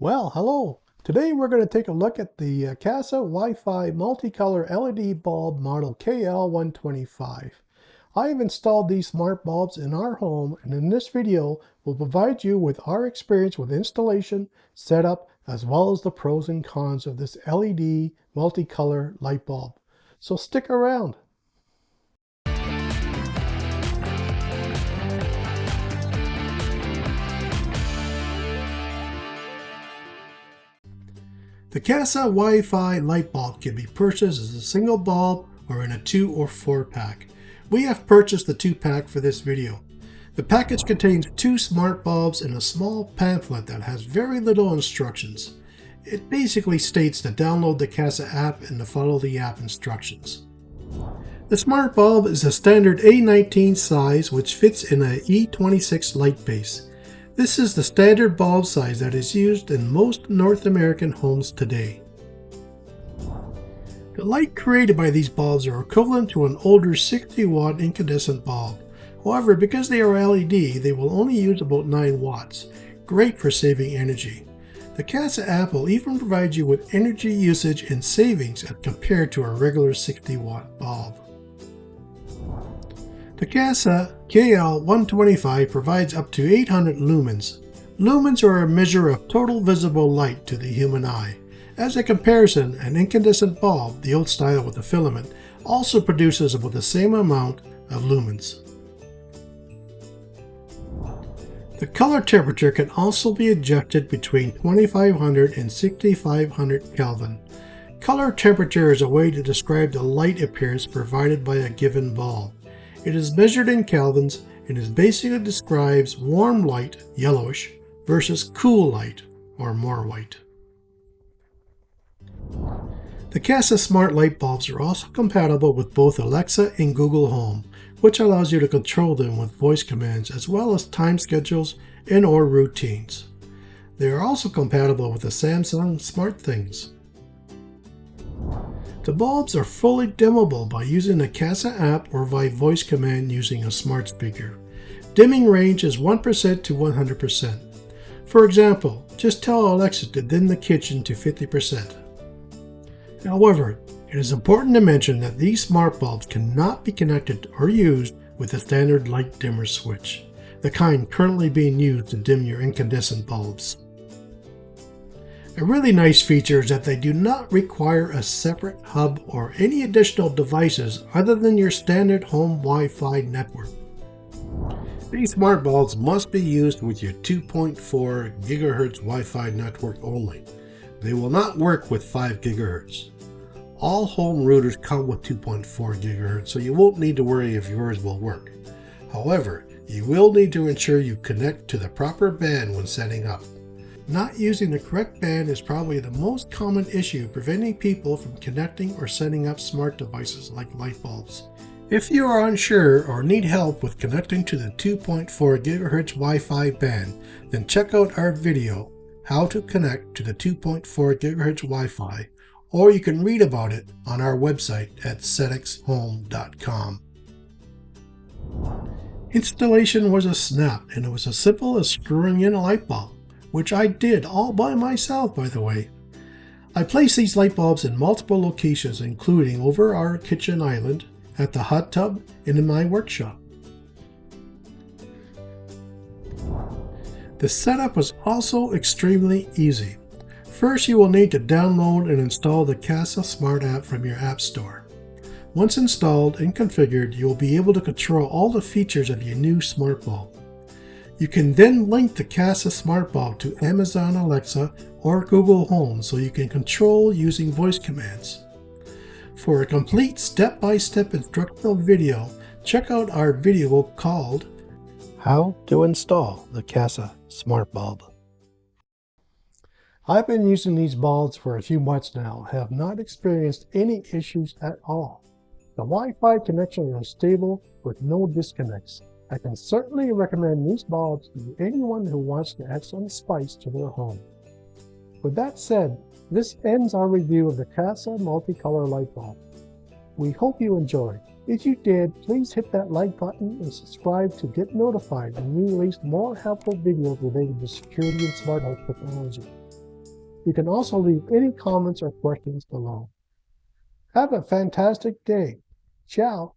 Well, hello. Today we're going to take a look at the Kasa Wi-Fi Multicolor LED bulb model KL125. I have installed these smart bulbs in our home, and in this video we'll provide you with our experience with installation, setup, as well as the pros and cons of this LED multicolor light bulb. So stick around. The Kasa Wi-Fi light bulb can be purchased as a single bulb or in a 2 or 4 pack. We have purchased the 2 pack for this video. The package contains 2 smart bulbs and a small pamphlet that has very little instructions. It basically states to download the Kasa app and to follow the app instructions. The smart bulb is a standard A19 size which fits in a E26 light base. This is the standard bulb size that is used in most North American homes today. The light created by these bulbs are equivalent to an older 60-watt incandescent bulb. However, because they are LED, they will only use about 9 watts. Great for saving energy. The Kasa app will even provide you with energy usage and savings as compared to a regular 60-watt bulb. The Kasa KL125 provides up to 800 lumens. Lumens are a measure of total visible light to the human eye. As a comparison, an incandescent bulb, the old style with the filament, also produces about the same amount of lumens. The color temperature can also be adjusted between 2500 and 6500 Kelvin. Color temperature is a way to describe the light appearance provided by a given bulb. It is measured in kelvins and it basically describes warm light, yellowish, versus cool light, or more white. The Kasa smart light bulbs are also compatible with both Alexa and Google Home, which allows you to control them with voice commands as well as time schedules and/or routines. They are also compatible with the Samsung SmartThings. The bulbs are fully dimmable by using the Kasa app or by voice command using a smart speaker. Dimming range is 1% to 100%. For example, just tell Alexa to dim the kitchen to 50%. However, it is important to mention that these smart bulbs cannot be connected or used with a standard light dimmer switch, the kind currently being used to dim your incandescent bulbs. A really nice feature is that they do not require a separate hub or any additional devices other than your standard home Wi-Fi network. These smart bulbs must be used with your 2.4 GHz Wi-Fi network only. They will not work with 5 GHz. All home routers come with 2.4 GHz, so you won't need to worry if yours will work. However, you will need to ensure you connect to the proper band when setting up. Not using the correct band is probably the most common issue preventing people from connecting or setting up smart devices like light bulbs. If you are unsure or need help with connecting to the 2.4 GHz Wi-Fi band, then check out our video, How to Connect to the 2.4 GHz Wi-Fi, or you can read about it on our website at setixhome.com. Installation was a snap, and it was as simple as screwing in a light bulb, which I did all by myself, by the way. I placed these light bulbs in multiple locations, including over our kitchen island, at the hot tub, and in my workshop. The setup was also extremely easy. First, you will need to download and install the Kasa Smart app from your app store. Once installed and configured, you will be able to control all the features of your new smart bulb. You can then link the Kasa smart bulb to Amazon Alexa or Google Home so you can control using voice commands. For a complete step-by-step instructional video, check out our video called How to Install the Kasa Smart Bulb. I've been using these bulbs for a few months now and have not experienced any issues at all. The Wi-Fi connection is stable with no disconnects. I can certainly recommend these bulbs to anyone who wants to add some spice to their home. With that said, this ends our review of the Kasa Multicolor light bulb. We hope you enjoyed. If you did, please hit that like button and subscribe to get notified when we release more helpful videos related to security and smart home technology. You can also leave any comments or questions below. Have a fantastic day. Ciao.